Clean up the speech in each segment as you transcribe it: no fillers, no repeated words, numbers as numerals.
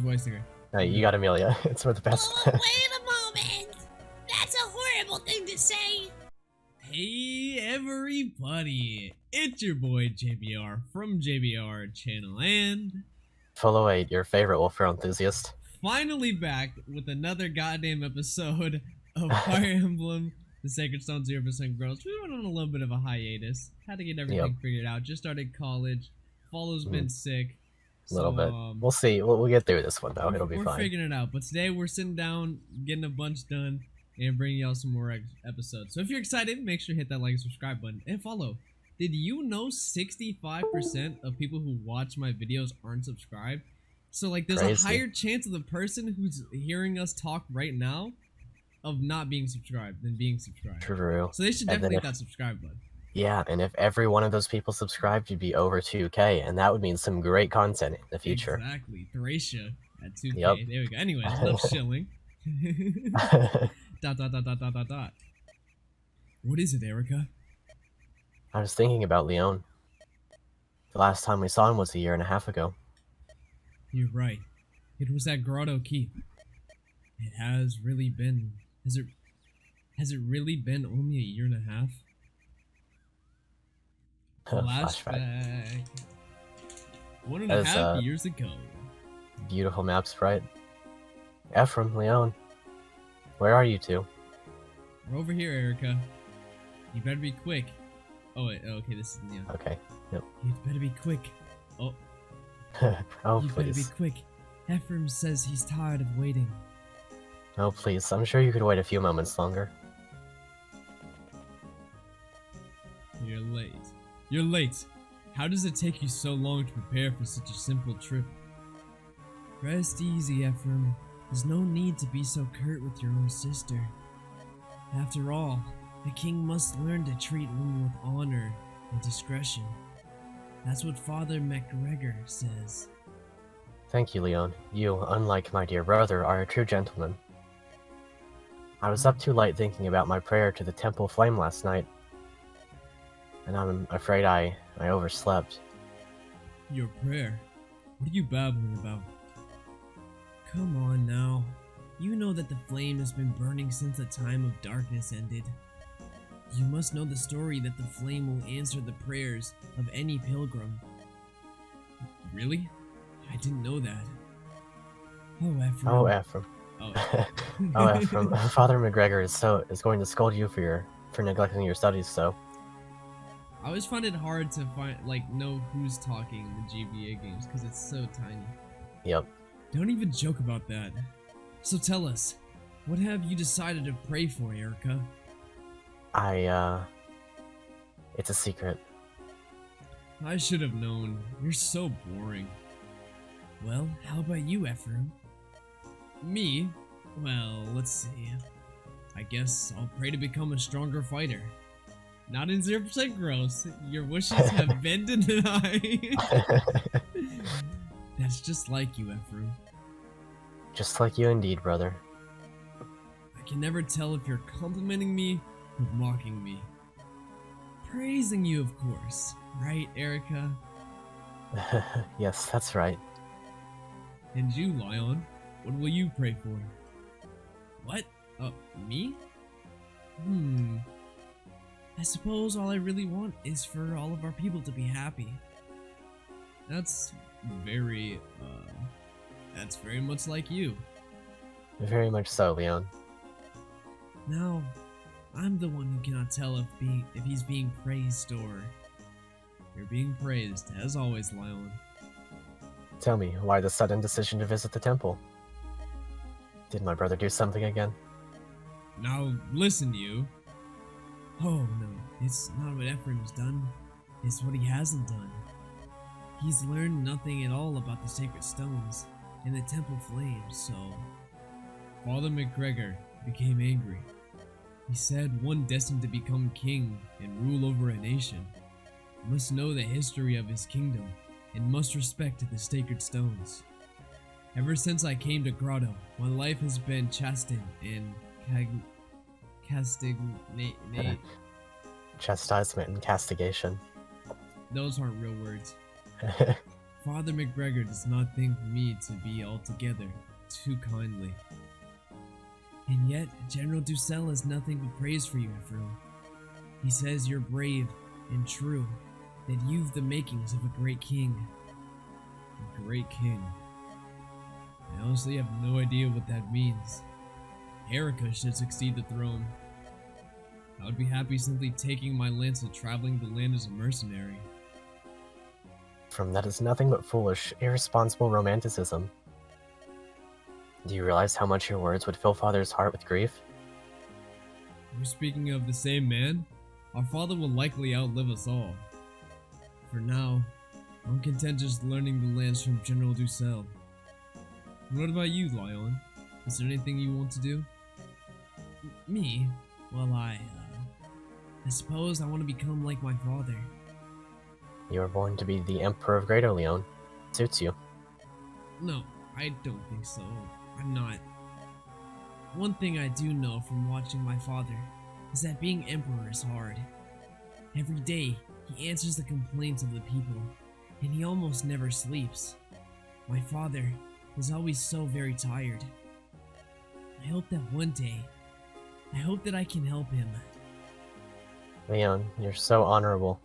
voice singer. Hey, you got Amelia. It's for the best. Oh, wait a moment! That's a horrible thing to say! Hey everybody, it's your boy JBR from JBR channel and Follow 8, your favorite welfare enthusiast. finally back with another goddamn episode of Fire Emblem The Sacred Stones 0% Girls. We went on a little bit of a hiatus, had to get everything figured out, just started college, Follow's been sick. A little bit. So, We'll see. We'll get through this one, though. It'll be we're fine. figuring it out, but today we're sitting down, getting a bunch done, and bringing y'all some more episodes. So if you're excited, make sure to hit that like and subscribe button and follow. Did you know 65% of people who watch my videos aren't subscribed? So like there's a higher chance of the person who's hearing us talk right now of not being subscribed than being subscribed. True. So they should definitely hit that subscribe button. Yeah, and if every one of those people subscribed, you'd be over 2K, and that would mean some great content in the future. Exactly. Thracia at 2K. Yep. There we go. Anyways, enough shilling. Dot. What is it, Erica? I was thinking about Leon. The last time we saw him was a year and a half ago. You're right. It was at Grotto Keep. It has really been... Has it really been only a year and a half? Flashback. 1.5 years ago. Beautiful map sprite. Ephraim, Leon. Where are you two? We're over here, Erica. You better be quick. Oh wait, okay, this is Leon. Okay, yep. You better be quick. Oh. Oh, you please. better be quick. Ephraim says he's tired of waiting. Oh, please. I'm sure you could wait a few moments longer. You're late. You're late. How does it take you so long to prepare for such a simple trip? Rest easy, Ephraim. There's no need to be so curt with your own sister. After all, a king must learn to treat women with honor and discretion. That's what Father MacGregor says. Thank you, Leon. You, unlike my dear brother, are a true gentleman. I was up too late thinking about my prayer to the temple flame last night, and I'm afraid I overslept. Your prayer? What are you babbling about? Come on now. You know that the flame has been burning since the time of darkness ended. You must know the story that the flame will answer the prayers of any pilgrim. Really? I didn't know that. Oh, Ephraim. Oh, Ephraim. Oh, Oh, Ephraim. Father MacGregor is going to scold you for neglecting your studies, so. I always find it hard to know who's talking in the GBA games because it's so tiny. Yep. Don't even joke about that. So tell us, what have you decided to pray for, Erica? It's a secret. I should have known. You're so boring. Well, how about you, Ephraim? Me? Well, let's see. I guess I'll pray to become a stronger fighter. Not in 0% gross. Your wishes have been denied. That's just like you, Ephraim. Just like you indeed, brother. I can never tell if you're complimenting me or mocking me. Praising you, of course. Right, Erica? Yes, that's right. And you, Lion, what will you pray for? What? Me? I suppose all I really want is for all of our people to be happy. That's very much like you. Very much so, Leon. Now, I'm the one who cannot tell if he's being praised or... You're being praised, as always, Lion. Tell me, why the sudden decision to visit the temple? Did my brother do something again? Now, listen, you. Oh, no, it's not what Ephraim's done. It's what he hasn't done. He's learned nothing at all about the sacred stones and the temple flames, so... Father MacGregor became angry. He said one destined to become king and rule over a nation must know the history of his kingdom and must respect the sacred stones. Ever since I came to Grotto, my life has been chastened and Chastisement and castigation. Those aren't real words. Father McGregor does not think me to be altogether too kindly. And yet, General Ducell has nothing but praise for you, Ephraim. He says you're brave and true, that you've the makings of a great king. A great king. I honestly have no idea what that means. Erica should succeed the throne. I would be happy simply taking my lance and traveling the land as a mercenary. From that is nothing but foolish, irresponsible romanticism. Do you realize how much your words would fill Father's heart with grief? We're speaking of the same man? Our father will likely outlive us all. For now, I'm content just learning the lands from General Ducell. And what about you, Lyon? Is there anything you want to do? Me? Well, I suppose I want to become like my father. You were born to be the Emperor of Greater Leon. Suits you. No, I don't think so. I'm not. One thing I do know from watching my father is that being emperor is hard. Every day, he answers the complaints of the people, and he almost never sleeps. My father is always so very tired. I hope that one day, I can help him. Leon, you're so honorable.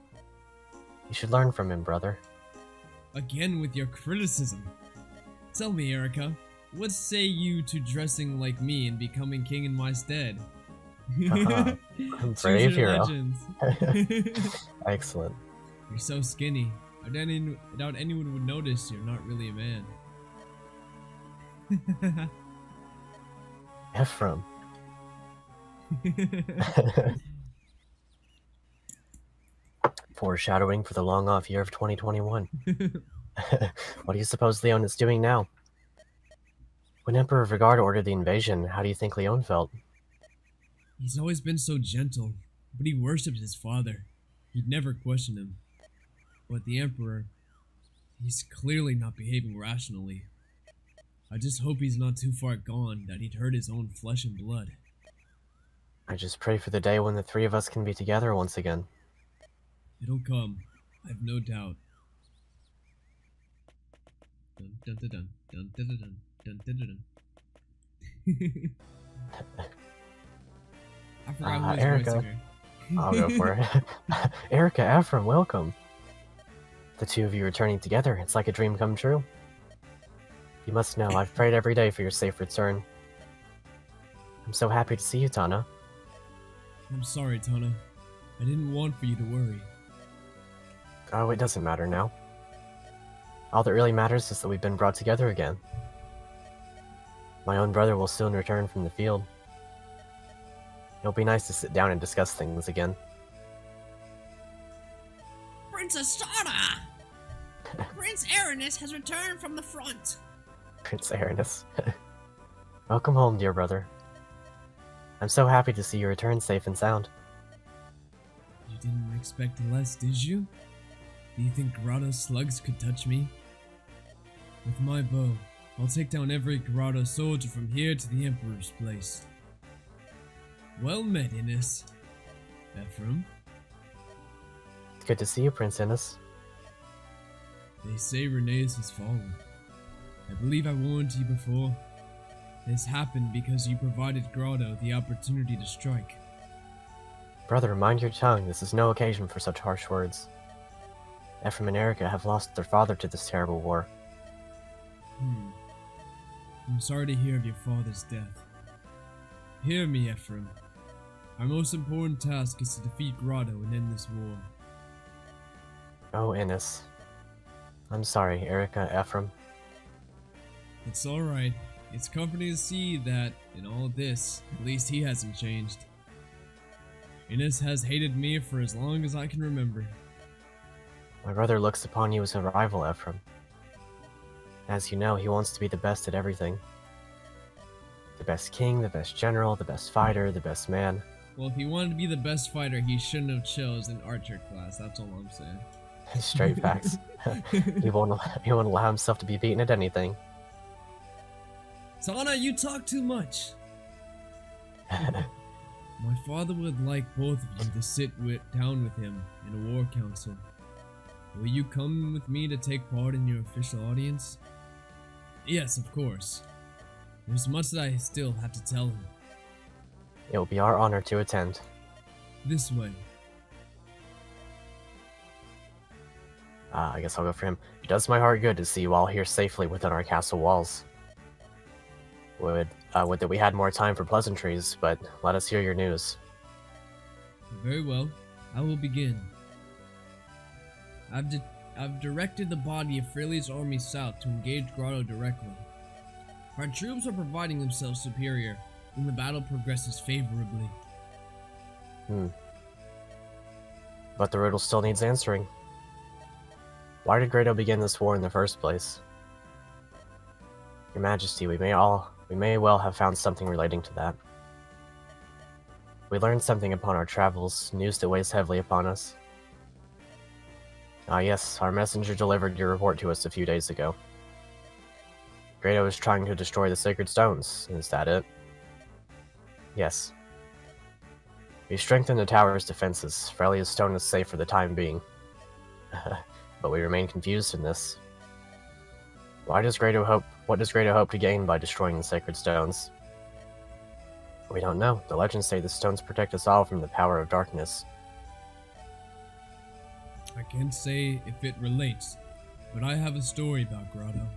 You should learn from him, brother. Again with your criticism. Tell me, Erica, what say you to dressing like me and becoming king in my stead? Haha, Choose brave your hero. legends. Excellent. You're so skinny. I doubt anyone would notice you're not really a man. Ephraim. Foreshadowing for the long-off year of 2021. What do you suppose Leon is doing now? When Emperor Vigard ordered the invasion, how do you think Leon felt? He's always been so gentle, but he worshipped his father. He'd never question him. But the Emperor, he's clearly not behaving rationally. I just hope he's not too far gone that he'd hurt his own flesh and blood. I just pray for the day when the three of us can be together once again. It'll come, I've no doubt. Dun dun dun dun dun dun dun dun dun dun dun. I forgot who was Erica. voicing her. I'll go for it. Erica, Ephraim, welcome. The two of you returning together, it's like a dream come true. You must know, I've prayed every day for your safe return. I'm so happy to see you, Tana. I'm sorry, Tana. I didn't want for you to worry. Oh, it doesn't matter now. All that really matters is that we've been brought together again. My own brother will soon return from the field. It'll be nice to sit down and discuss things again. Princess Tana! Prince Aranus has returned from the front. Prince Aranus. Welcome home, dear brother. I'm so happy to see you return safe and sound. You didn't expect less, did you? Do you think grotto slugs could touch me? With my bow, I'll take down every grotto soldier from here to the Emperor's place. Well met, Innes. Ephraim? It's good to see you, Prince Innes. They say Reneus has fallen. I believe I warned you before. This happened because you provided Grotto the opportunity to strike. Brother, mind your tongue. This is no occasion for such harsh words. Ephraim and Erica have lost their father to this terrible war. I'm sorry to hear of your father's death. Hear me, Ephraim. Our most important task is to defeat Grotto and end this war. Oh, Innes. I'm sorry, Erica, Ephraim. It's alright. It's comforting to see that, in all this, at least he hasn't changed. Innes has hated me for as long as I can remember. My brother looks upon you as a rival, Ephraim. As you know, he wants to be the best at everything. The best king, the best general, the best fighter, the best man. Well, if he wanted to be the best fighter, he shouldn't have chose an archer class, that's all I'm saying. Straight facts. He won't allow himself to be beaten at anything. Tana, you talk too much! My father would like both of you to sit down with him in a war council. Will you come with me to take part in your official audience? Yes, of course. There's much that I still have to tell him. It will be our honor to attend. This way. I guess I'll go for him. It does my heart good to see you all here safely within our castle walls. Would that we had more time for pleasantries, but let us hear your news. Very well. I will begin. I've directed the body of Freely's army south to engage Grotto directly. Our troops are providing themselves superior, and the battle progresses favorably. But the riddle still needs answering. Why did Grado begin this war in the first place? Your Majesty, we may well have found something relating to that. We learned something upon our travels, news that weighs heavily upon us. Ah yes, our messenger delivered your report to us a few days ago. Grado is trying to destroy the Sacred Stones, is that it? Yes. We strengthened the tower's defenses. Frelia's stone is safe for the time being. But we remain confused in this. What does Grado hope to gain by destroying the Sacred Stones? We don't know. The legends say the stones protect us all from the power of darkness. I can't say if it relates, but I have a story about Grotto.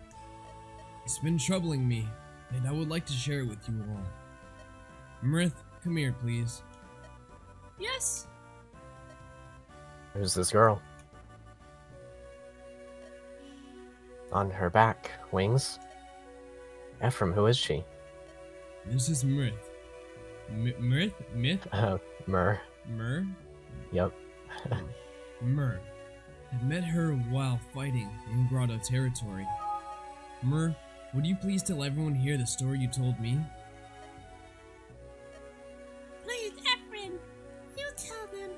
It's been troubling me, and I would like to share it with you all. Mrith, come here, please. Yes. Who's this girl? On her back, wings? Ephraim, who is she? This is Mrith. Mrith? Myth? Myr. Myr? Yep. Myr. I met her while fighting in Grotto territory. Myr, would you please tell everyone here the story you told me? Please, Ephraim, you tell them.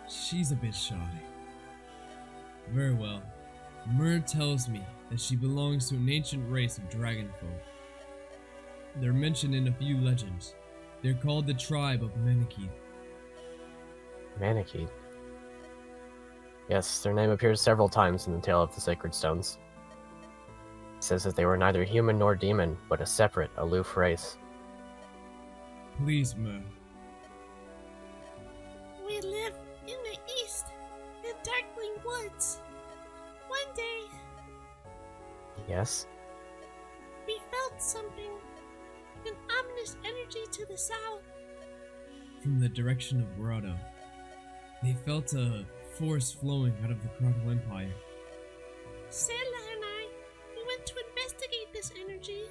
She's a bit shy. Very well. Myr tells me that she belongs to an ancient race of dragonfolk. They're mentioned in a few legends. They're called the tribe of Manakith. Manakith. Yes, their name appears several times in the Tale of the Sacred Stones. It says that they were neither human nor demon, but a separate, aloof race. Please, Myr. We live in the east, in darkling woods. One day, Yes? we felt something, an ominous energy to the south. From the direction of Grotto. They felt a force flowing out of the Grotto Empire. Sela and I, we went to investigate this energy.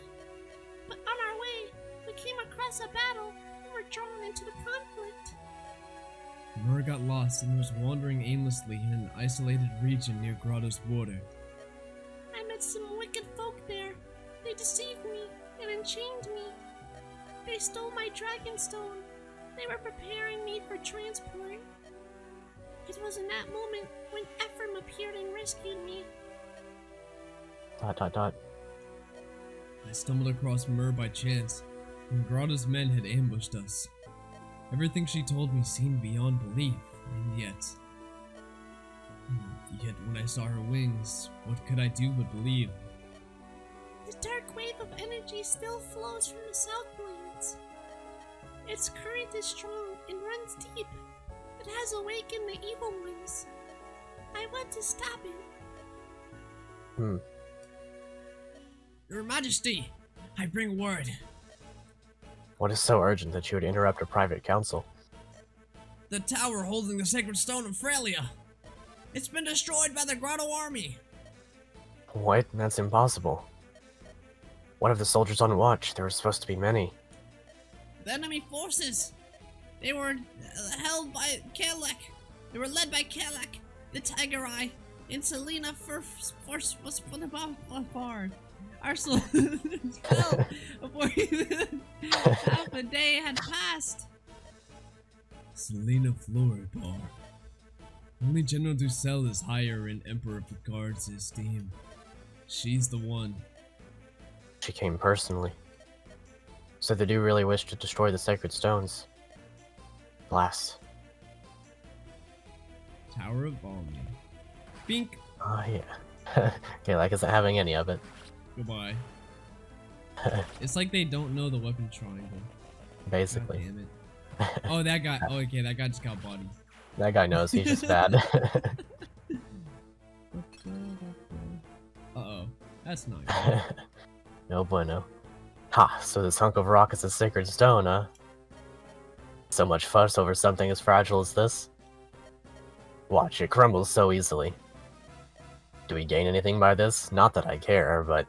But on our way, we came across a battle and were drawn into the conflict. Myr got lost and was wandering aimlessly in an isolated region near Grotto's border. I met some wicked folk there. They deceived me and enchained me. They stole my dragon stone. They were preparing me for transport. It was in that moment when Ephraim appeared and rescued me. ... I stumbled across Myr by chance, and Grotto's men had ambushed us. Everything she told me seemed beyond belief, and yet when I saw her wings, what could I do but believe? The dark wave of energy still flows from the Southlands. Its current is strong and runs deep. It has awakened the evil ones. I want to stop it. Your Majesty, I bring word. What is so urgent that you would interrupt a private council? The tower holding the Sacred Stone of Frelia. It's been destroyed by the Grotto army. What? That's impossible. What of the soldiers on watch? There were supposed to be many. The enemy forces. They were held by Kelek. They were led by Kelek, the Tiger Eye, and Selena Force was put above hard. Arsenal fell before half a day had passed. Selena Floridbar. Only General Ducel is higher in Emperor Picard's esteem. She's the one. She came personally. So they do really wish to destroy the Sacred Stones. Blast. Tower of Valmy. Bink. Oh, yeah. Kalak isn't having any of it. Goodbye. It's like they don't know the weapon triangle. Basically. God damn it. Oh, that guy. Oh, okay, that guy just got bodied. That guy knows he's just bad. Uh-oh. That's not good. No bueno. Ha, so this hunk of rock is a sacred stone, huh? So much fuss over something as fragile as this? Watch, it crumbles so easily. Do we gain anything by this? Not that I care, but...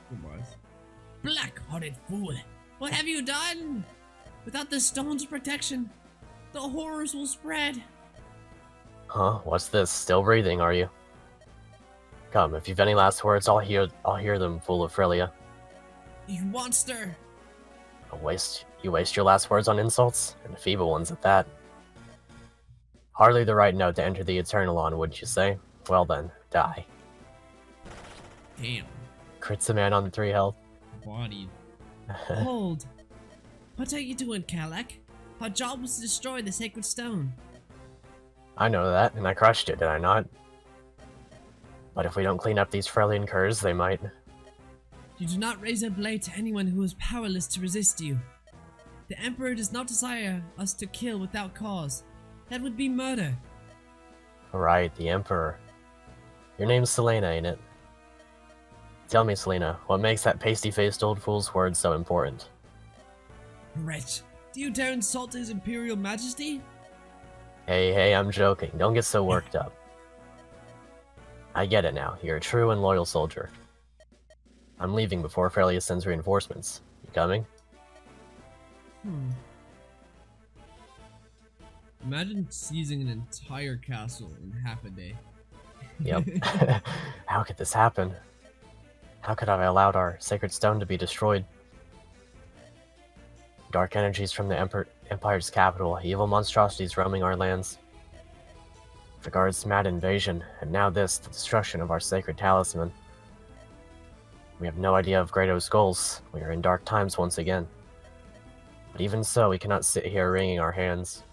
Goodbye. Black-hearted fool! What have you done? Without the stone's protection, the horrors will spread. Huh? What's this? Still breathing, are you? Come, if you've any last words, I'll hear them, fool of Frelia. You monster! You waste your last words on insults? And feeble ones at that. Hardly the right note to enter the Eternal on, wouldn't you say? Well then, die. Damn. Crits a man on 3 health. Bodied. Hold! What are you doing, Kalak? Our job was to destroy the sacred stone. I know that, and I crushed it, did I not? But if we don't clean up these Frelian curs, they might... You do not raise a blade to anyone who is powerless to resist you. The Emperor does not desire us to kill without cause. That would be murder. Right, the Emperor. Your name's Selena, ain't it? Tell me, Selena, what makes that pasty-faced old fool's words so important? Wretch, do you dare insult his Imperial Majesty? Hey, I'm joking. Don't get so worked up. I get it now. You're a true and loyal soldier. I'm leaving before Frelia sends reinforcements. You coming? Imagine seizing an entire castle in half a day. Yep. How could this happen? How could I have allowed our sacred stone to be destroyed? Dark energies from the Empire's capital, evil monstrosities roaming our lands. The guards' mad invasion, and now this, the destruction of our sacred talisman. We have no idea of Grado's goals. We are in dark times once again. But even so, we cannot sit here wringing our hands.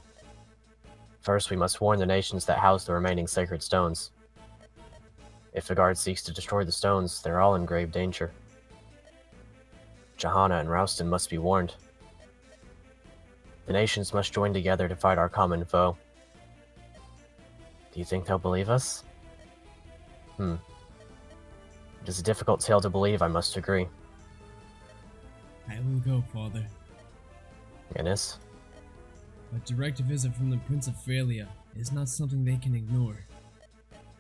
First, we must warn the nations that house the remaining sacred stones. If the guard seeks to destroy the stones, they're all in grave danger. Johanna and Rouston must be warned. The nations must join together to fight our common foe. Do you think they'll believe us? It is a difficult tale to believe, I must agree. I will go, Father. Innes? A direct visit from the Prince of Frelia is not something they can ignore.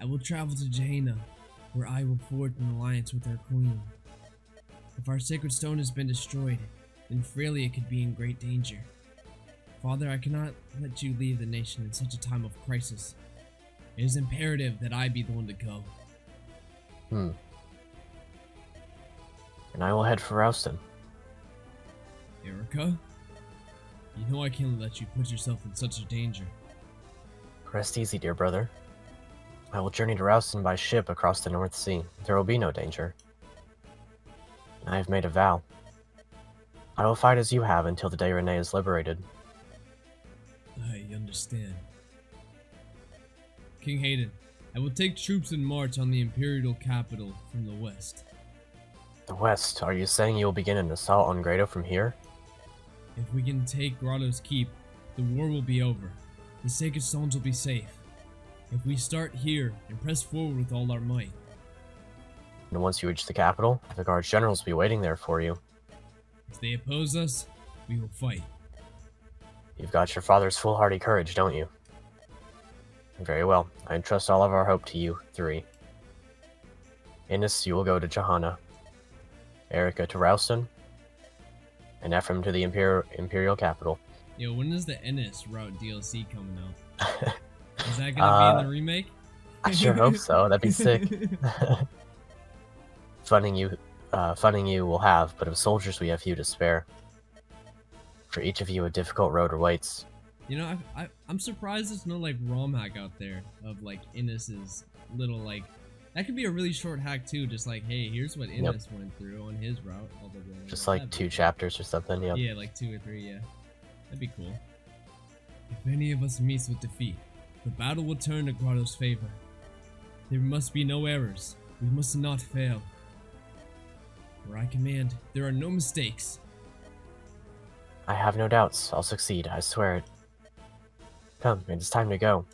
I will travel to Gehenna, where I will forge an alliance with our queen. If our sacred stone has been destroyed, then Frelia could be in great danger. Father, I cannot let you leave the nation in such a time of crisis. It is imperative that I be the one to go. And I will head for Rouston. Erica? You know I can't let you put yourself in such a danger. Rest easy, dear brother. I will journey to Rouston by ship across the North Sea. There will be no danger. And I have made a vow. I will fight as you have until the day Renee is liberated. I understand. King Hayden, I will take troops and march on the Imperial capital from the west. The west? Are you saying you will begin an assault on Grado from here? If we can take Grotto's Keep, the war will be over. The sacred stones will be safe. If we start here and press forward with all our might. And once you reach the capital, the guards generals will be waiting there for you. If they oppose us, we will fight. You've got your father's foolhardy courage, don't you? Very well. I entrust all of our hope to you three. Innes, you will go to Johanna. Erica to Rouston. And Ephraim to the Imperial capital. Yo, when is the Ennis route DLC coming out? Is that gonna be in the remake? I sure hope so. That'd be sick. Funding you will have, but of soldiers we have few to spare. For each of you, a difficult road awaits. You know, I'm surprised there's no like ROM hack out there of like Innes's little like. That could be a really short hack too. Just like, hey, here's what Innes went through on his route. Blah, blah, blah, just like 2 chapters or something. Yep. Yeah, like 2 or 3. Yeah, that'd be cool. If any of us meets with defeat, the battle will turn to Grotto's favor. There must be no errors. We must not fail. Where I command, there are no mistakes. I have no doubts. I'll succeed. I swear it. Come, it's time to go.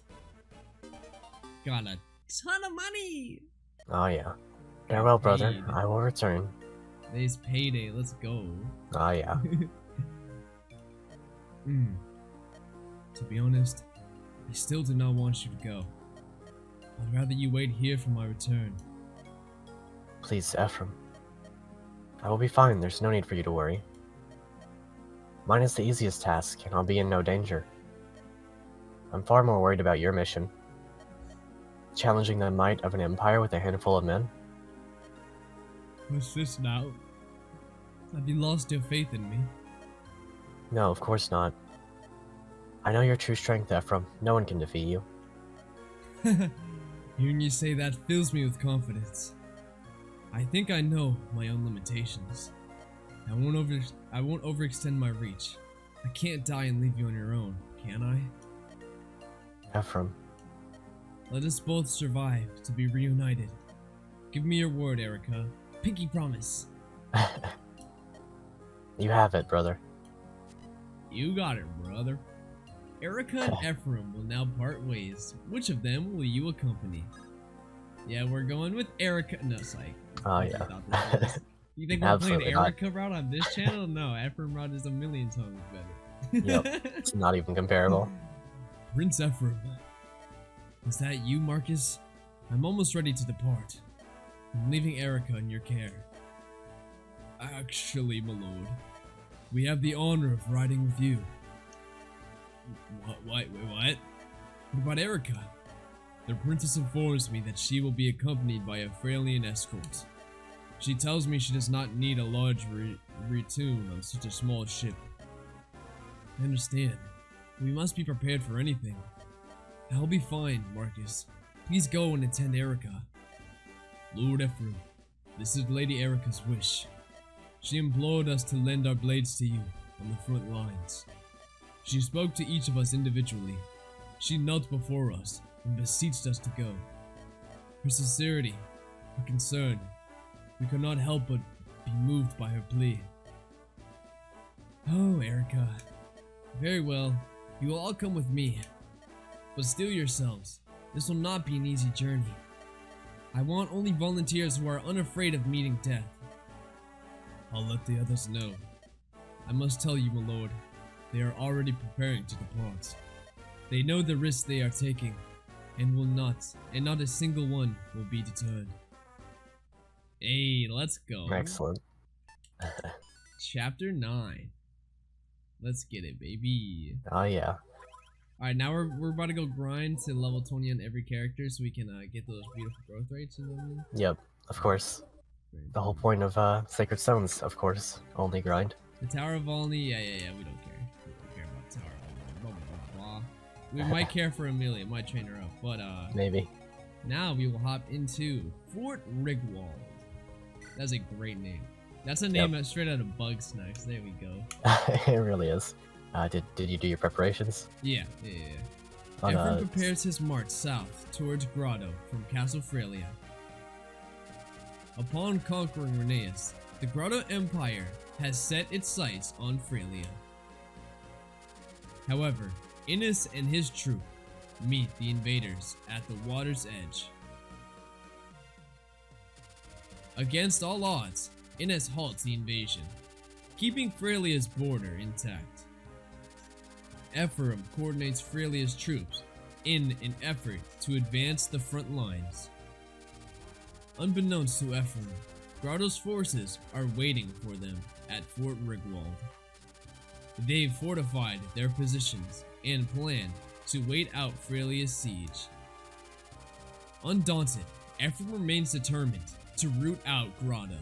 Got a ton of money. Oh yeah. Farewell, brother. Paid. I will return. Today's payday. Let's go. Oh yeah. To be honest, I still do not want you to go. I'd rather you wait here for my return. Please, Ephraim. I will be fine. There's no need for you to worry. Mine is the easiest task, and I'll be in no danger. I'm far more worried about your mission. Challenging the might of an empire with a handful of men? What's this now? Have you lost your faith in me? No, of course not. I know your true strength, Ephraim. No one can defeat you. Hearing you say that fills me with confidence. I think I know my own limitations. I won't overextend my reach. I can't die and leave you on your own, can I? Ephraim. Let us both survive to be reunited. Give me your word, Erica. Pinky promise. You have it, brother. You got it, brother. Erica and Ephraim will now part ways. Which of them will you accompany? Yeah, we're going with Erica. No, psych. Oh yeah. You think we're playing Absolutely not. Erica route on this channel? No, Ephraim route is a million times better. Yep. It's not even comparable. Prince Ephraim. Is that you, Marcus? I'm almost ready to depart. I'm leaving Erica in your care. Actually, my lord, we have the honor of riding with you. What? Wait, what? What about Erica? The princess informs me that she will be accompanied by a Fralian escort. She tells me she does not need a large retune on such a small ship. I understand. We must be prepared for anything. I'll be fine, Marcus. Please go and attend Erica. Lord Ephraim, this is Lady Erica's wish. She implored us to lend our blades to you on the front lines. She spoke to each of us individually. She knelt before us and beseeched us to go. Her sincerity, her concern, we could not help but be moved by her plea. Oh, Erica. Very well, you will all come with me. But steel yourselves, this will not be an easy journey. I want only volunteers who are unafraid of meeting death. I'll let the others know. I must tell you, my lord, they are already preparing to depart. They know the risks they are taking, and not a single one will be deterred. Hey, let's go. Excellent. Chapter 9. Let's get it, baby. Oh yeah. Alright, now we're about to go grind to level 20 on every character so we can get those beautiful growth rates. You know what I mean? Yep, of course. The whole point of Sacred Stones, of course. Only grind. The Tower of Volney, yeah, we don't care. We don't care about Tower of Volney, blah, blah, blah, blah. We might care for Amelia, might train her up, but Maybe. now we will hop into Fort Rigwald. That's a great name. That's a name straight out of Bugsnax. There we go. It really is. Did you do your preparations? Yeah. Oh, no, Ephraim prepares his march south towards Grotto from Castle Frelia. Upon conquering Rheneas, the Grotto Empire has set its sights on Frelia. However, Innes and his troop meet the invaders at the water's edge. Against all odds, Innes halts the invasion, keeping Frelia's border intact. Ephraim coordinates Frelia's troops in an effort to advance the front lines. Unbeknownst to Ephraim, Grotto's forces are waiting for them at Fort Rigwald. They've fortified their positions and plan to wait out Frelia's siege. Undaunted, Ephraim remains determined to root out Grotto.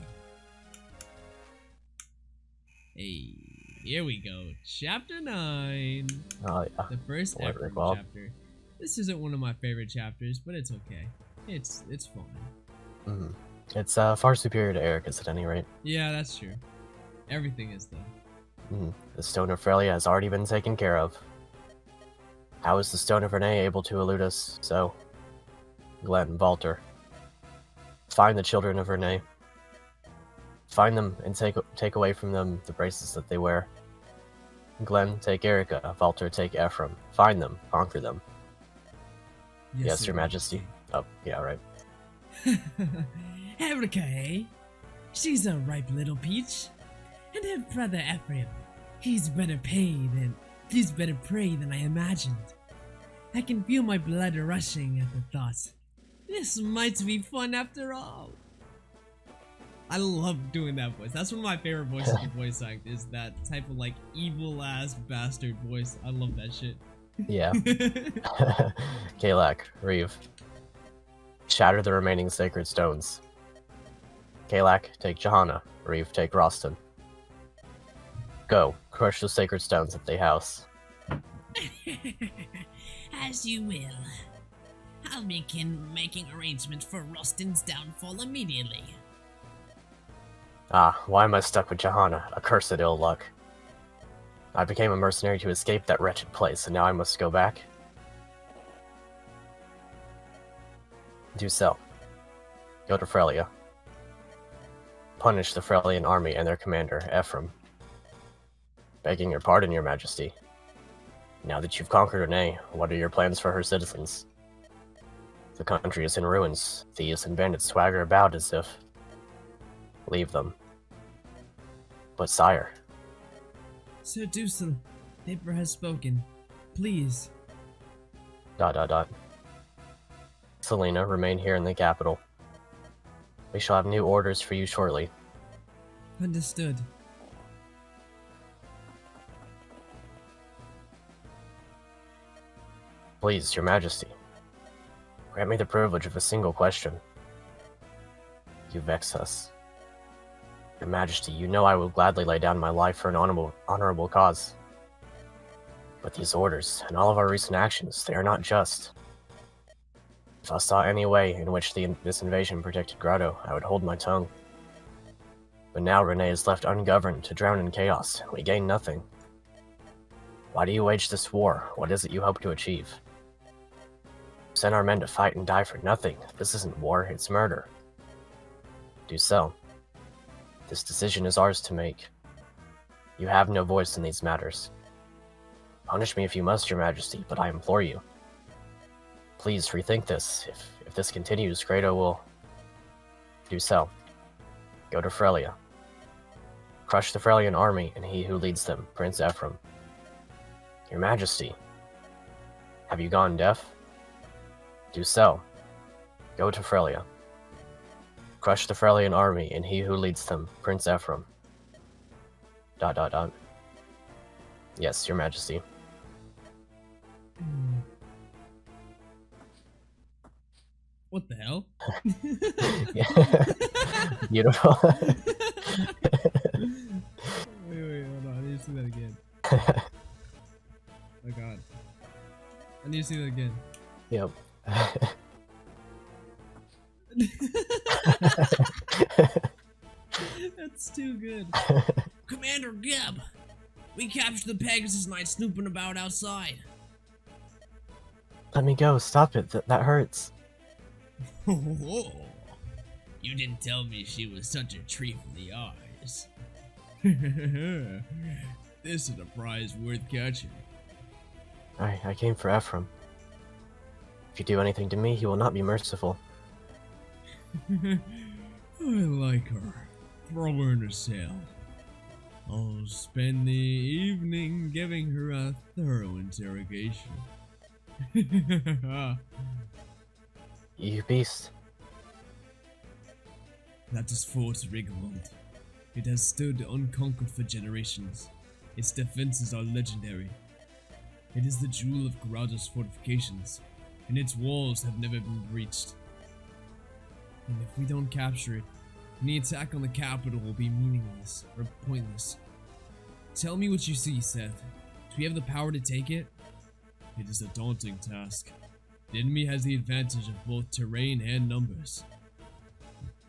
Hey, here we go. Chapter 9. Oh yeah. The first Fort Ephraim Rigwald. chapter. This isn't one of my favorite chapters, but it's okay. It's fun. Mhm. It's far superior to Erica's at any rate. Yeah, that's true. Everything is though. The Stone of Frelia has already been taken care of. How is the Stone of Renee able to elude us? So, Glenn, Walter, find the children of Renee. Find them and take away from them the bracelets that they wear. Glenn, take Erica. Walter, take Ephraim. Find them. Conquer them. Yes, Your Majesty. Oh, yeah, right. Erica, eh? She's a ripe little peach. And her brother Ephraim, he's better prey than I imagined. I can feel my blood rushing at the thought. This might be fun after all. I love doing that voice. That's one of my favorite voices to voice act, is that type of like evil ass bastard voice. I love that shit. Yeah. Kalak, Reeve. Shatter the remaining sacred stones. Kalak, take Johanna. Reeve, take Roston. Go, crush the sacred stones at the house. As you will. I'll begin making arrangements for Roston's downfall immediately. Ah, why am I stuck with Johanna? Accursed ill luck. I became a mercenary to escape that wretched place, and now I must go back? Do so. Go to Frelia. Punish the Frelian army and their commander, Ephraim. Begging your pardon, Your Majesty. Now that you've conquered Renee, what are your plans for her citizens? The country is in ruins. Thieves and bandits swagger about as if... Leave them. But sire... Sir Dussel, Paper has spoken. Please. ... Selena, remain here in the capital. We shall have new orders for you shortly. Understood. Please, Your Majesty. Grant me the privilege of a single question. You vex us. Your Majesty, you know I will gladly lay down my life for an honorable cause. But these orders, and all of our recent actions, they are not just. If I saw any way in which this invasion protected Grotto, I would hold my tongue. But now Renee is left ungoverned to drown in chaos, and we gain nothing. Why do you wage this war? What is it you hope to achieve? Send our men to fight and die for nothing. This isn't war, it's murder. Do so. This decision is ours to make. You have no voice in these matters. Punish me if you must, Your Majesty, but I implore you. Please rethink this. If this continues, Grado will... Do so. Go to Frelia. Crush the Frelian army and he who leads them, Prince Ephraim. Your Majesty. Have you gone deaf? Do so. Go to Frelia. Crush the Frelian army and he who leads them, Prince Ephraim. ... Yes, Your Majesty. What the hell? Beautiful. Wait, hold on. I need to see that again. Oh god. I need to see that again. Yep. That's too good. Commander Geb, we captured the Pegasus Knight snooping about outside. Let me go. Stop it. That hurts. Oh, you didn't tell me she was such a treat for the eyes. This is a prize worth catching. I came for Ephraim. If you do anything to me, he will not be merciful. I like her. Throw her in a cell. I'll spend the evening giving her a thorough interrogation. You beast. That is Fort Rigwald. It has stood unconquered for generations. Its defenses are legendary. It is the jewel of Grada's fortifications, and its walls have never been breached. And if we don't capture it, any attack on the capital will be meaningless or pointless. Tell me what you see, Seth. Do we have the power to take it? It is a daunting task. The enemy has the advantage of both terrain and numbers.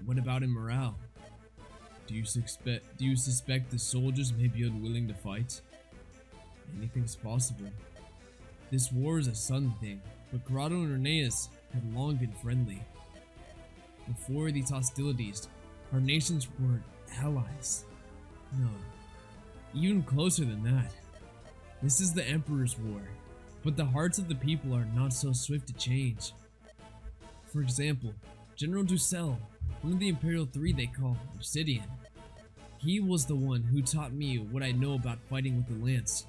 What about in morale? Do you suspect the soldiers may be unwilling to fight? Anything's possible. This war is a sudden thing, but Grotto and Rheneas had long been friendly. Before these hostilities, our nations were allies. No, even closer than that. This is the Emperor's War, but the hearts of the people are not so swift to change. For example, General Ducel, one of the Imperial Three they call Obsidian. He was the one who taught me what I know about fighting with the lance.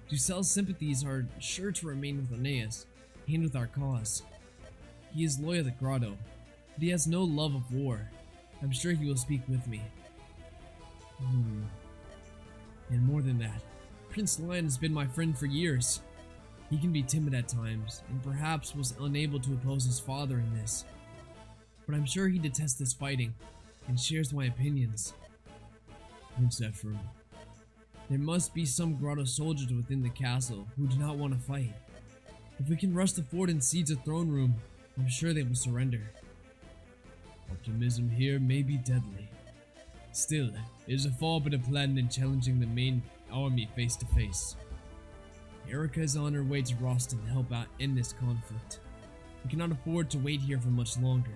Ducel's sympathies are sure to remain with Aeneas, and with our cause. He is loyal to Grotto, but he has no love of war. I'm sure he will speak with me. And more than that, Prince Lion has been my friend for years. He can be timid at times, and perhaps was unable to oppose his father in this. But I'm sure he detests this fighting, and shares my opinions. Prince Ephraim, there must be some Grotto soldiers within the castle who do not want to fight. If we can rush the fort and siege the throne room, I'm sure they will surrender. Optimism here may be deadly. Still, it is a far better plan than challenging the main army face to face. Erica is on her way to Roston to help out end this conflict. We cannot afford to wait here for much longer.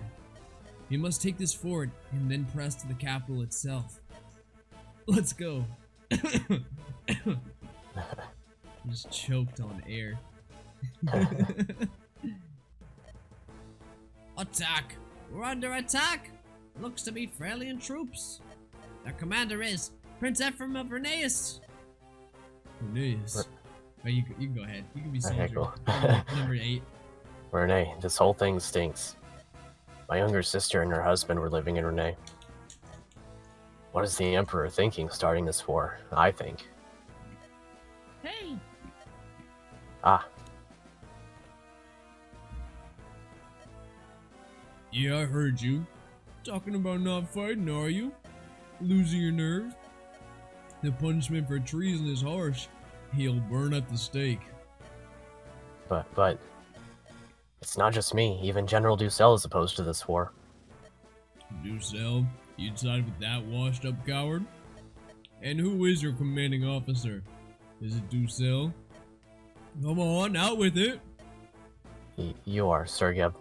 We must take this fort and then press to the capital itself. Let's go. Just choked on air. Attack! We're under attack! Looks to be Freilian troops. Their commander is Prince Ephraim of Rheneas. Rheneas. Oh, you can go ahead. You can be soldier. Okay, cool. Number 8. Renee, this whole thing stinks. My younger sister and her husband were living in Renee. What is the Emperor thinking starting this war? I think. Hey! Ah, Yeah, I heard you. Talking about not fighting, are you? Losing your nerve? The punishment for treason is harsh. He'll burn at the stake. but it's not just me. Even General Ducel is opposed to this war. Ducel, you'd side with that washed up coward? And who is your commanding officer? Is it Ducel? Come on, out with it! You are, Sergeb.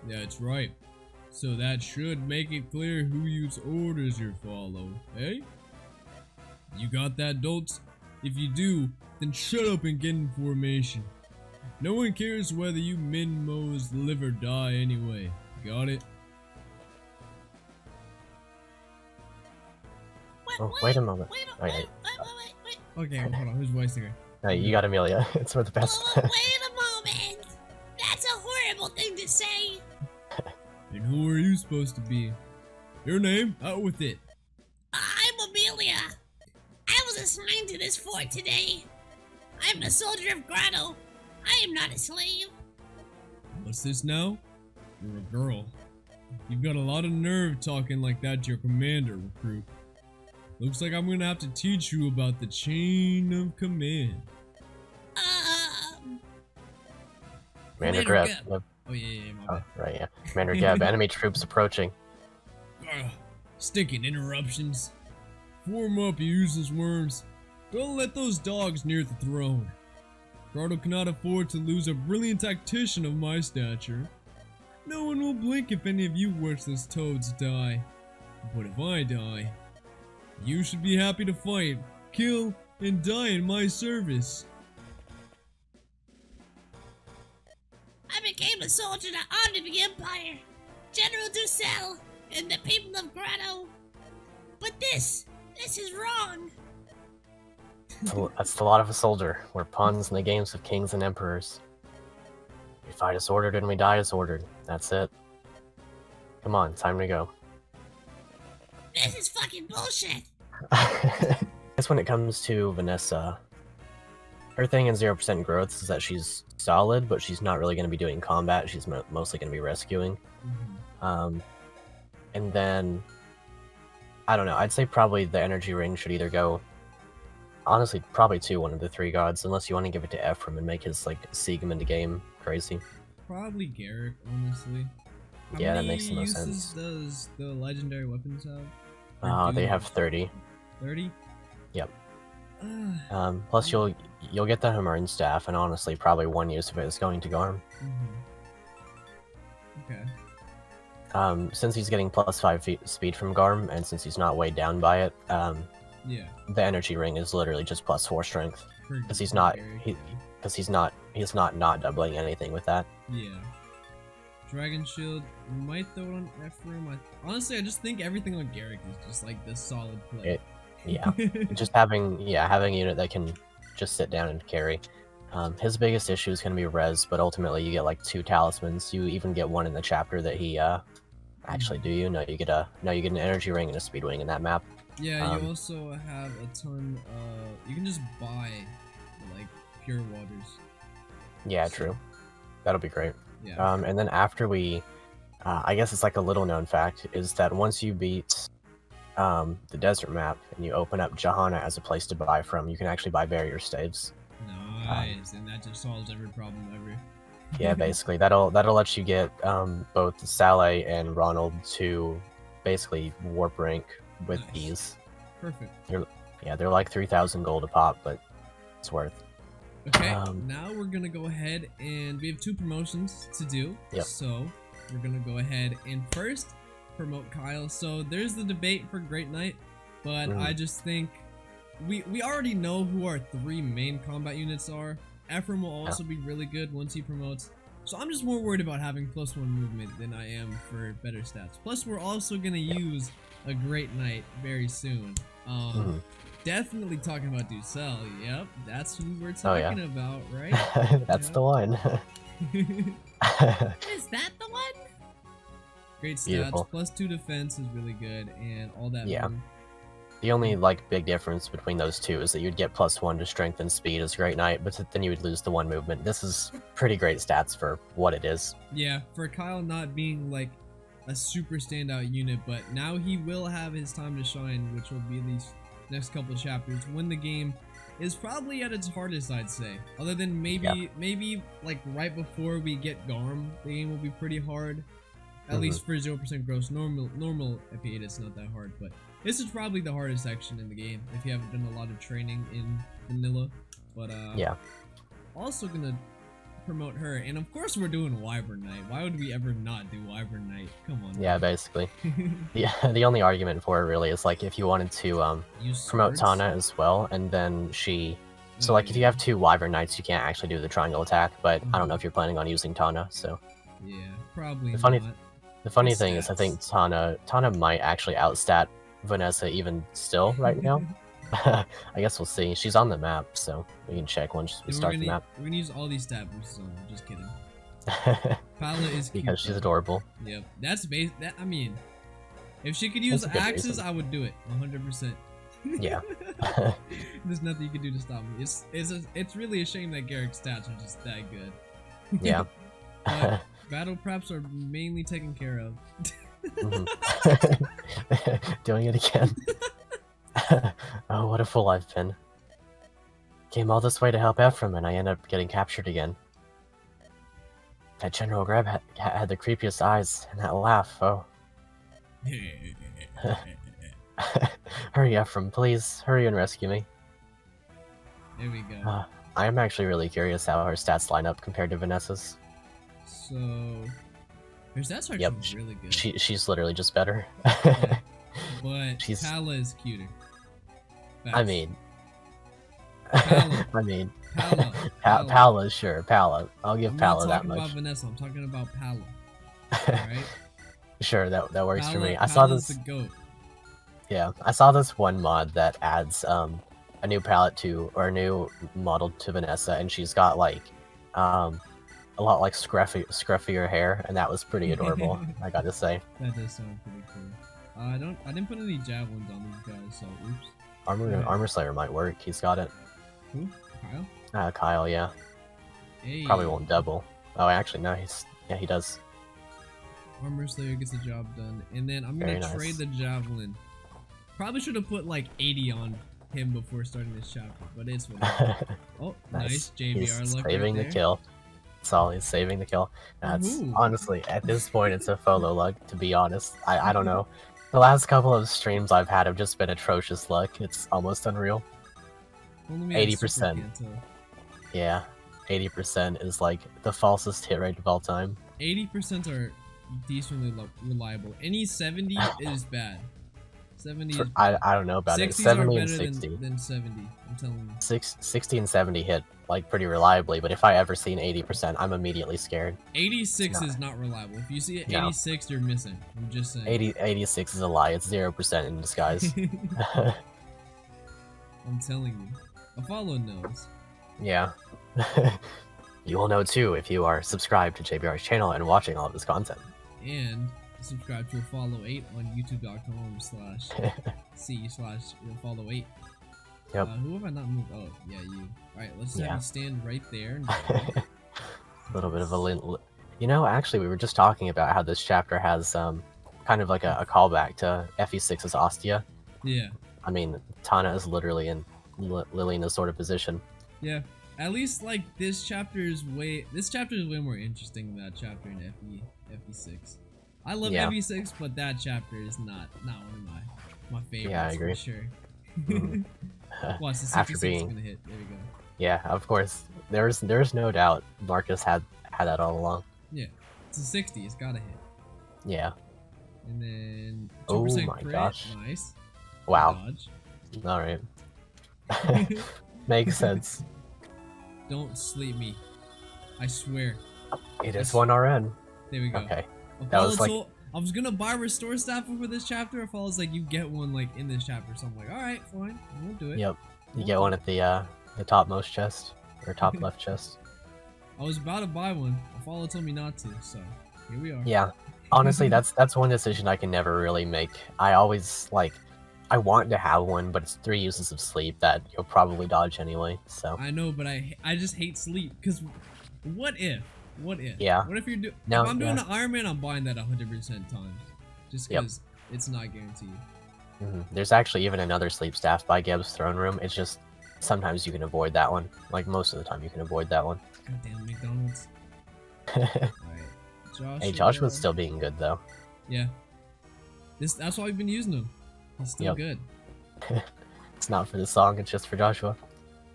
That's right. So that should make it clear whose orders you follow, eh? You got that, dolts? If you do, then shut up and get in formation. No one cares whether you Minmos live or die anyway. Got it? Oh, wait a moment. Wait. Okay, hold on. Who's voicing her? Hey, you got Amelia. It's for the best. Wait a moment! That's a horrible thing to say! And who are you supposed to be? Your name? Out with it. I'm Amelia! I was assigned to this fort today. I'm a soldier of Grotto. I am not a slave. What's this now? You're a girl. You've got a lot of nerve talking like that to your commander, recruit. Looks like I'm gonna have to teach you about the chain of command. Commander Commander Geb. Geb. Oh yeah, my Oh, bad. right, yeah. Commander Geb, enemy troops approaching. Ugh, stinking interruptions. Form up, you useless worms. Don't let those dogs near the throne. Grotto cannot afford to lose a brilliant tactician of my stature. No one will blink if any of you worthless toads die. But if I die, you should be happy to fight, kill, and die in my service. I became a soldier to honor the Empire, General Ducel, and the people of Grotto. But this is wrong. That's the lot of a soldier. We're pawns in the games of kings and emperors. We fight as ordered and we die as ordered. That's it. Come on, time to go. This is fucking bullshit. I guess when it comes to Vanessa, her thing in 0% growth is that she's solid, but she's not really going to be doing combat. She's mostly going to be rescuing. And then, I don't know, I'd say probably the energy ring should either go, honestly, probably to one of the 3 gods, unless you want to give it to Ephraim and make his, like, Siegem into game crazy. Probably Garrick, honestly. Yeah, that makes the most How many sense. uses does the legendary weapons have? Or do They have 30. 30? Yep. Plus you'll get the Hammer'n staff, and honestly, probably one use of it is going to Garm. Okay. Since he's getting +5 speed from Garm, and since he's not weighed down by it, Yeah. the energy ring is literally just +4 strength, because he's not not doubling anything with that. Yeah. Dragon Shield might throw it on Ephraim. Honestly, I just think everything on Garrick is just like this solid play. Yeah, just having a unit that can just sit down and carry. His biggest issue is going to be res, but ultimately you get like 2 talismans. You even get one in the chapter that he actually do you? No, you get an energy ring and a speed wing in that map. Yeah, you also have a ton of... You can just buy, like, pure waters. Yeah, true. That'll be great. Yeah. And then after we... I guess it's like a little known fact, is that once you beat the desert map and you open up Johanna as a place to buy from, you can actually buy barrier staves. Nice, and that just solves every problem ever. Yeah, basically. That'll let you get both Saleh and Ronald to basically warp rank with ease. Perfect. They're like 3,000 gold a pop, but it's worth. Okay, now we're gonna go ahead and we have 2 promotions to do. Yep. So we're gonna go ahead and first promote Kyle. So there's the debate for Great Knight, but I just think we already know who our 3 main combat units are. Ephraim will also be really good once he promotes. So I'm just more worried about having +1 movement than I am for better stats. Plus we're also gonna use a Great Knight very soon. Definitely talking about Ducel. Yep, that's who we're talking about, right? That's the one. Is that the one? Great stats. Beautiful. +2 defense is really good, and all that. Yeah. The only like big difference between those two is that you'd get +1 to strength and speed as Great Knight, but then you would lose the 1 movement. This is pretty great stats for what it is. Yeah, for Kyle not being like a super standout unit, but now he will have his time to shine, which will be these next couple chapters when the game is probably at its hardest, I'd say. Other than maybe like right before we get Garm, the game will be pretty hard. At least for 0% gross. Normal FP8 it's not that hard, but this is probably the hardest section in the game if you haven't done a lot of training in vanilla. But also gonna promote her, and of course we're doing Wyvern Knight. Why would we ever not do Wyvern Knight? Come on. Yeah, basically. Yeah, the only argument for it really is like if you wanted to promote Tana as well, and then she. So like if you have 2 Wyvern Knights, you can't actually do the triangle attack. But I don't know if you're planning on using Tana, so. Yeah, probably The funny thing is, I think Tana might actually outstat Vanessa even still right now. I guess we'll see. She's on the map, so we can check once we start the map. We're gonna use all these stat boosts on her, just kidding. Pala is cute. Because she's adorable. Yep, that's I mean, if she could use axes, reason. I would do it 100%. Yeah. There's nothing you can do to stop me. It's really a shame that Garrick's stats are just that good. Yeah. But battle preps are mainly taken care of. Doing it again. Oh, what a fool I've been. Came all this way to help Ephraim, and I end up getting captured again. That General Greb had the creepiest eyes, and that laugh, oh. Hurry, Ephraim, please. Hurry and rescue me. There we go. I am actually really curious how her stats line up compared to Vanessa's. So, her stats are actually really good. She's literally just better. Yeah. But Pala is cuter. Facts. I mean... Pala. Pala, sure, Pala. I'll give Pala that much. I'm not talking about Vanessa, I'm talking about Pala. Alright? Sure, that works for me. I saw Pala's this... the goat. Yeah, I saw this one mod that adds a new palette to, or a new model to Vanessa, and she's got like a lot like scruffier hair, and that was pretty adorable. I got to say. That does sound pretty cool. I didn't put any javelins on these guys, so oops. Armor Slayer might work. He's got it. Who? Kyle? Kyle, yeah. Hey. Probably won't double. Oh, actually, no. He does. Armor Slayer gets the job done, and then I'm gonna trade the javelin. Probably should have put like 80 on him before starting this chapter, but it's whatever. Oh, nice JBR He's luck saving right the kill. That's all. He's saving the kill. That's honestly, at this point, it's a FOLO luck. To be honest, I don't know. The last couple of streams I've had have just been atrocious luck. It's almost unreal. Only we had Super 80%. Kanto. Yeah, 80% is like the falsest hit rate of all time. 80% are decently reliable. Any 70 is bad. 70 is I bad. don't know about it. 60s are 70 and better 60. than 70. I'm telling you. 60 and 70 hit like pretty reliably, but if I ever seen 80%, I'm immediately scared. 86 is not reliable. If you see it No. 86, you're missing. I'm just saying. 86 is a lie. It's 0% in disguise. I'm telling you. A follow knows. Yeah. You will know too if you are subscribed to JBR's channel and watching all of his content. And subscribe to Follow 8 on youtube.com/c/follow8. Yep. Who have I not moved? Oh, yeah, you. Alright, let's have Yeah. you stand right there. And A little bit of a you know, actually, we were just talking about how this chapter has kind of like a callback to FE6's Ostia. yeah, I mean, Tana is literally in Lilina's sort of position. yeah. At least like this chapter is way more interesting than that chapter in FE6. I love Yeah. FE6, but that chapter is not one of my favorites. Yeah, I agree. For sure. Mm. Watch the After 66 being- is gonna hit. There we go. Yeah, of course. There's no doubt Marcus had that all along. Yeah, it's a 60. It's gotta hit. Yeah. And then 2% Oh my crit. gosh. Nice. Wow. Dodge. All right. Makes sense. Don't sleep me. I swear. It is 1 RN. There we go. Okay. Apollo That was like- I was gonna buy restore staff for this chapter. Apollo's like, you get one like in this chapter. So I'm like, all right, fine, we'll do it. Yep. You get one at the topmost chest or top left chest. I was about to buy one. Apollo told me not to, so here we are. Yeah. Honestly, that's one decision I can never really make. I always I want to have one, but it's 3 uses of sleep that you'll probably dodge anyway. So I know, but I just hate sleep. Cause what if? What if? Yeah. What if you're doing? No, if I'm doing yeah. an Iron Man, I'm buying that 100% times, just Yep. because it's not guaranteed. There's actually even another sleep staff by Geb's throne room. It's just sometimes you can avoid that one. Like most of the time, you can avoid that one. Goddamn McDonald's. Alright, Joshua. Hey, Joshua's still being good though. Yeah. That's why we've been using him. He's still Yep. good. It's not for the song, it's just for Joshua.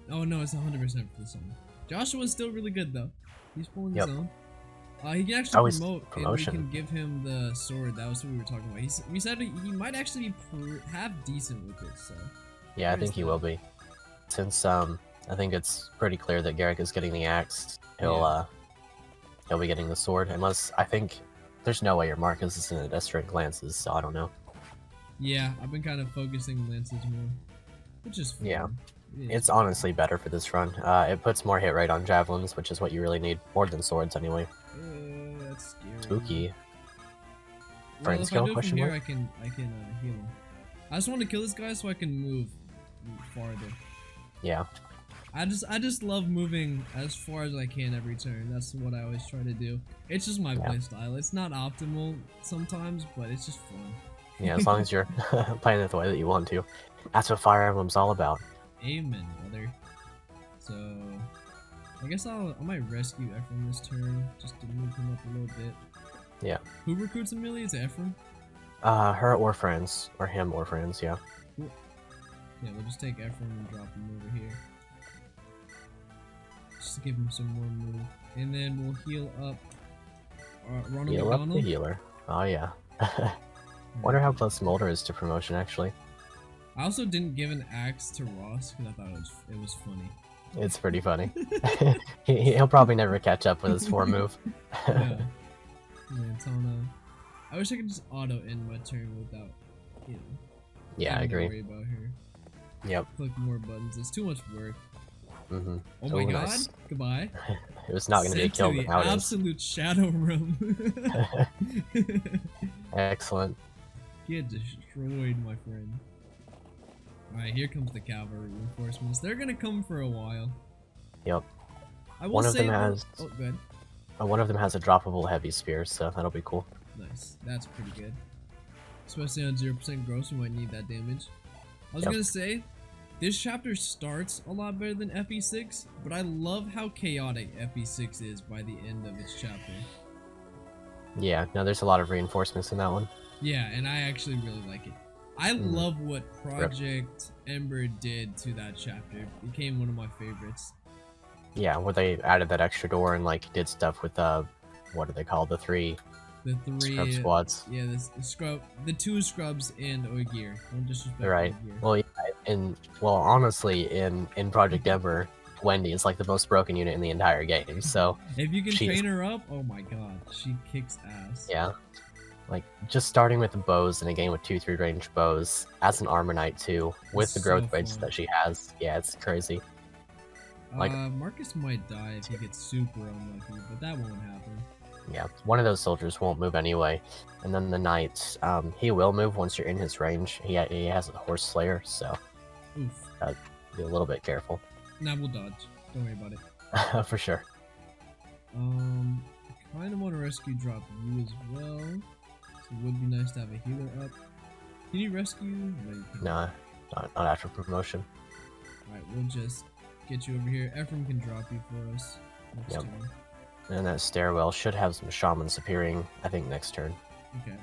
Oh no, it's 100% for the song. Joshua's still really good though. He's pulling Yep. his own. He can actually Always promote, promotion. and we can give him the sword. That was what we were talking about. We said he might actually be half decent with it. So Yeah, I There's think he that. will be. Since I think it's pretty clear that Garrick is getting the axe, he'll be getting the sword. Unless I think there's no way your Marcus is in strength lances, so I don't know. yeah, I've been kind of focusing lances more, which is fun. Yeah. It is It's fun. honestly better for this run. It puts more hit rate on javelins, which is what you really need, more than swords anyway. That's scary. Spooky. Well, Friend if I skill, do it from question here, mark? I can heal him. I just want to kill this guy so I can move farther. Yeah. I just love moving as far as I can every turn. That's what I always try to do. It's just my Yeah. playstyle. It's not optimal sometimes, but it's just fun. Yeah, as long as you're playing it the way that you want to. That's what Fire Emblem's all about. Amen, brother. So, I guess I might rescue Ephraim this turn just to move him up a little bit. Yeah. Who recruits Amelia? Is it Ephraim? Her or friends. Or him or friends, yeah. Yeah, we'll just take Ephraim and drop him over here. Just to give him some more move. And then we'll heal up Ronald Heal up McDonald. the healer. Oh, yeah. Wonder how close Smolder is to promotion, actually. I also didn't give an axe to Ross because I thought it was funny. It's pretty funny. He'll probably never catch up with his 4 move. Yeah. And then Tana. I wish I could just auto end my turn without, Yeah, I having to agree. worry about her. Yep. Click more buttons. It's too much work. Mm-hmm. Oh my god. Nice. Goodbye. It was not going to be Sent killed, the but now it is. absolute shadow room. Excellent. Get destroyed, my friend. Alright, here comes the cavalry reinforcements. They're gonna come for a while. Yep. I will One of say them has Oh, good. one of them has a droppable heavy spear, so that'll be cool. Nice. That's pretty good. Especially on 0% gross, we might need that damage. I was Yep. gonna say, this chapter starts a lot better than FE6, but I love how chaotic FE6 is by the end of its chapter. Yeah, no, there's a lot of reinforcements in that one. Yeah, and I actually really like it. I love what Project Ember did to that chapter. It became one of my favorites. Yeah, where they added that extra door and like did stuff with what are they called? The three scrub squads. Yeah, the two scrubs and Ogier. Don't disrespect Right. Ogier. Well, yeah, honestly, in Project Ember, Wendy is like the most broken unit in the entire game. So if you can she's- train her up, oh my god, she kicks ass. yeah, like just starting with the bows in a game with 2 3-range bows as an armor knight too, with the growth rates fun. that she has. Yeah, it's crazy. Like Marcus might die if he gets super unlucky, but that won't happen. Yeah, one of those soldiers won't move anyway, and then the knight, he will move once you're in his range. He has a horse slayer, so Oof. be a little bit careful. Nah, we'll dodge. Don't worry about it. For sure. I kind of want to rescue drop you as well. So it would be nice to have a healer up. Can you rescue? No, you can't. Nah, not after promotion. Alright, we'll just get you over here. Ephraim can drop you for us next Yep. turn. And that stairwell should have some shamans appearing, I think, next turn. Okay,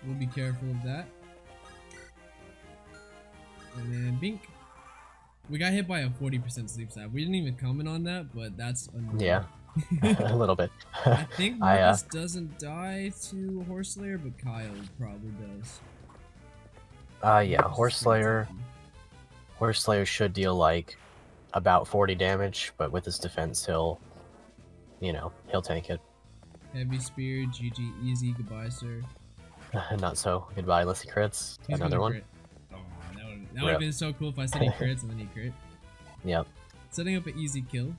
we'll be careful of that. And then bink. We got hit by a 40% sleep stat. We didn't even comment on that, but that's annoying. Yeah, a little bit. I think Marcus doesn't die to Horse Slayer, but Kyle probably does. Yeah, Horse Slayer should deal like about 40 damage, but with his defense, he'll tank it. Heavy Spear, GG, easy, goodbye, sir. Not so. Goodbye, unless he crits. He's Another gonna one. crit. Oh, that would have been so cool if I said he crits and then he crit. Yep. Setting up an easy kill.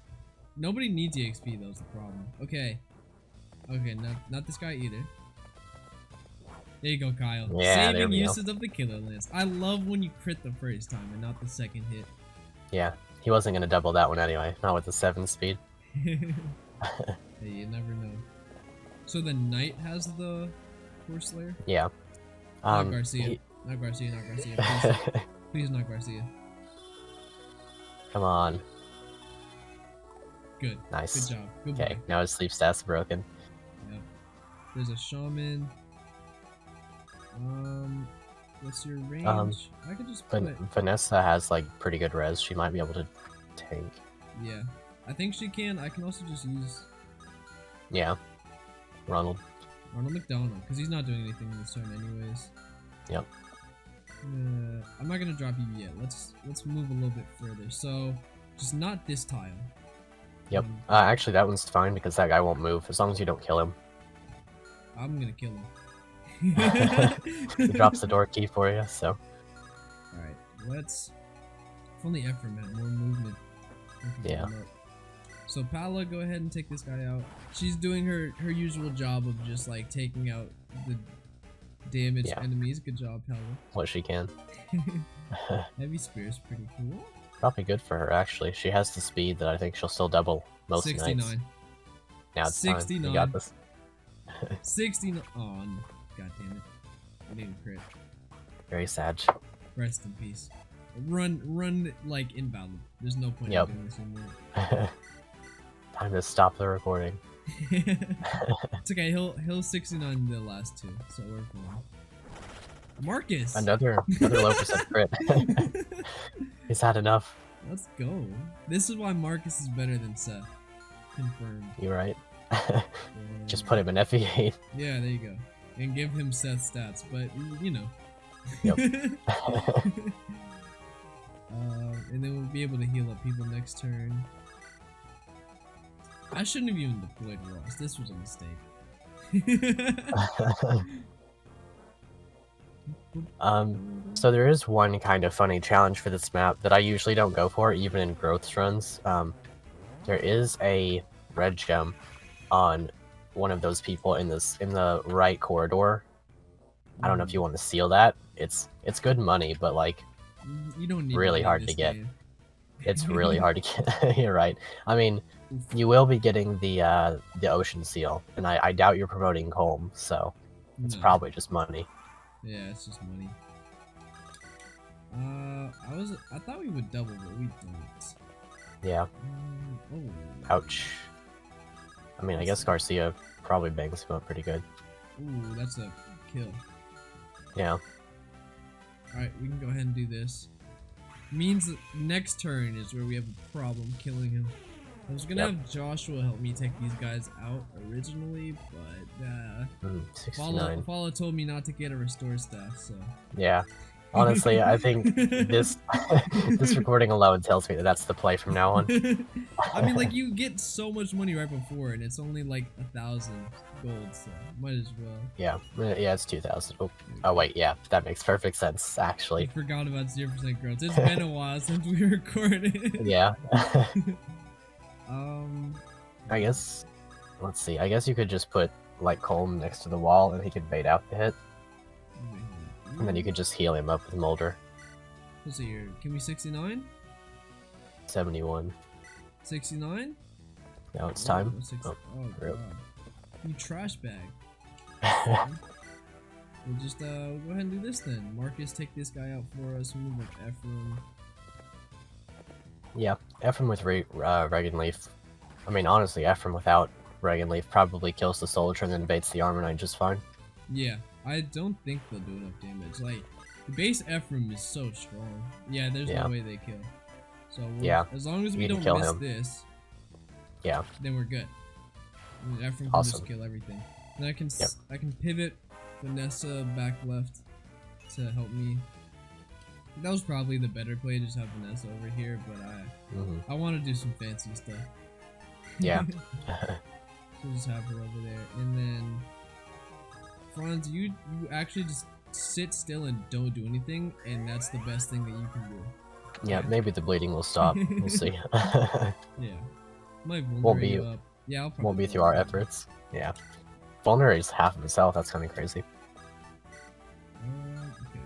Nobody needs EXP though, is the problem. Okay. Okay, not this guy either. There you go, Kyle. Yeah, there Saving we go. uses of the killer lance. I love when you crit the first time and not the second hit. Yeah, he wasn't gonna double that one anyway. Not with the 7 speed. Hey, you never know. So the knight has the Horse Slayer? Yeah. Not Garcia. Not Garcia, not Garcia. Please, please not Garcia. Come on. Good. Nice. Good job. Good Okay, boy. now his sleep stats broken. Yep. There's a shaman. What's your range? I could just put. Vanessa has like pretty good res. She might be able to tank. Yeah, I think she can. I can also just use Yeah. Ronald. Arnold McDonald because he's not doing anything this turn anyways. Yep. I'm not gonna drop you yet. Let's move a little bit further. So, just not this tile. Yep. Actually, that one's fine because that guy won't move as long as you don't kill him. I'm gonna kill him. He drops the door key for you, so. Alright, let's. If only Ephraim had more movement. Yeah. So Paula, go ahead and take this guy out. She's doing her usual job of just like taking out the damaged enemies. Good job, Paula. What she can. Heavy Spear is pretty cool. Probably good for her, actually. She has the speed that I think she'll still double most 69. nights. Now it's 69. fine. You got this. 69. Oh, no. God damn it. I didn't crit. Very sad. Rest in peace. Run like invalid. There's no point in doing this anymore. Time to stop the recording. It's okay. He'll 69 the last two, so we're fine. Marcus. Another low percent crit. He's had enough. Let's go. This is why Marcus is better than Seth. Confirmed. You're right. Just put him in FE8. Yeah, there you go. And give him Seth's stats, but you know. Yep. And then we'll be able to heal up people next turn. I shouldn't have even deployed Ross. This was a mistake. So there is one kind of funny challenge for this map that I usually don't go for, even in growth runs. There is a red gem on one of those people in the right corridor. I don't know if you want to seal that. It's good money, but like you don't need really hard to get. It's really hard to get. You're right. I mean, you will be getting the ocean seal, and I doubt you're promoting Colm, so it's probably just money. Yeah, it's just money. I thought we would double, but we don't. Yeah. Ouch. I mean, I guess Garcia probably bangs him up pretty good. Ooh, that's a kill. Yeah. Alright, we can go ahead and do this. Means that next turn is where we have a problem killing him. I was gonna have Joshua help me take these guys out originally, but 69. Follow told me not to get a restore staff, so. Yeah. Honestly, I think this this recording alone tells me that that's the play from now on. I mean, like, you get so much money right before, and it's only like 1,000 gold, so might as well. Yeah, it's 2,000. Oh wait, yeah, that makes perfect sense, I actually. forgot about 0% growth. It's been a while since we recorded. Yeah. I guess, let's see, I guess you could just put, like, Colm next to the wall, and he could bait out the hit, and then you could just heal him up with Molder. Let's see here. Can we 69? 71. 69? Now it's time. Oh, rip. God. You trash bag. We'll just we'll go ahead and do this then. Marcus, take this guy out for us. Move like Ephraim. Yeah, Ephraim with Regan Leaf. I mean, honestly, Ephraim without Regan Leaf probably kills the Soldier and then baits the Armor Knight just fine. Yeah, I don't think they'll do enough damage. Like, the base Ephraim is so strong. Yeah, there's no way they kill. So, as long as we don't miss this, then we're good. I mean, Ephraim can just kill everything. And I can pivot Vanessa back left to help me. That was probably the better play, just have Vanessa over here, but I want to do some fancy stuff. Yeah. So just have her over there, and then Franz, you actually just sit still and don't do anything, and that's the best thing that you can do. Yeah, maybe the bleeding will stop. We'll see. Yeah. Might vulnerate you up. Yeah, I'll probably won't be through our efforts. Yeah. Vulnerate is half of his health, that's kind of crazy. Okay.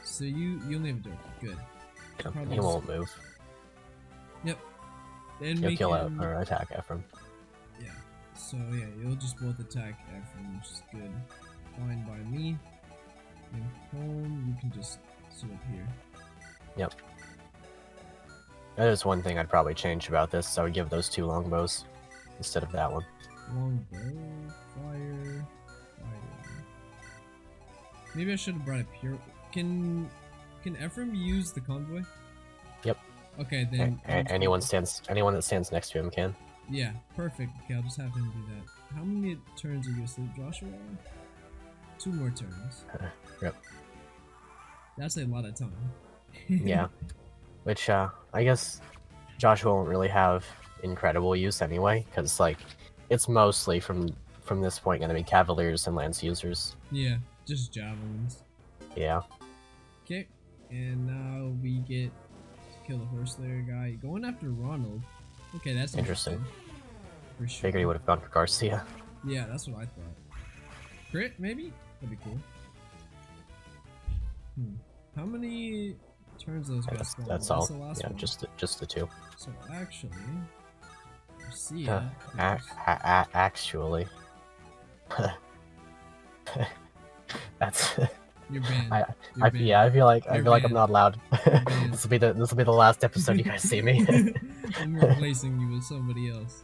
So you only have a dirk. Good. Yeah, he won't move. Yep. Then he'll kill out or attack Ephraim. Yeah. So yeah, you'll just both attack Ephraim, which is good. Fine by me. And home, you can just sit up here. Yep. That is one thing I'd probably change about this, so I would give those 2 longbows instead of that one. Longbow, fire. Maybe I should have brought a pure. Can Ephraim use the convoy? Yep. Okay, then. Anyone that stands next to him can. Yeah, perfect. Okay, I'll just have him do that. How many turns are you asleep, Joshua? 2 more turns. Yep. That's a lot of time. Yeah. Which, I guess Joshua won't really have incredible use anyway, because, like, it's mostly from this point going to be Cavaliers and Lance users. Yeah, just javelins. Yeah. Okay, and now we get to kill the Horse Slayer guy. Going after Ronald. Okay, that's interesting. For sure. Figured he would have gone for Garcia. Yeah, that's what I thought. Crit, maybe? That'd be cool. How many turns those guys spawn? That's all. The last Yeah, one? just the 2. So actually, Garcia. Actually, that's. You're banned. I feel like I'm not allowed. This will be the last episode you guys see me. I'm replacing you with somebody else.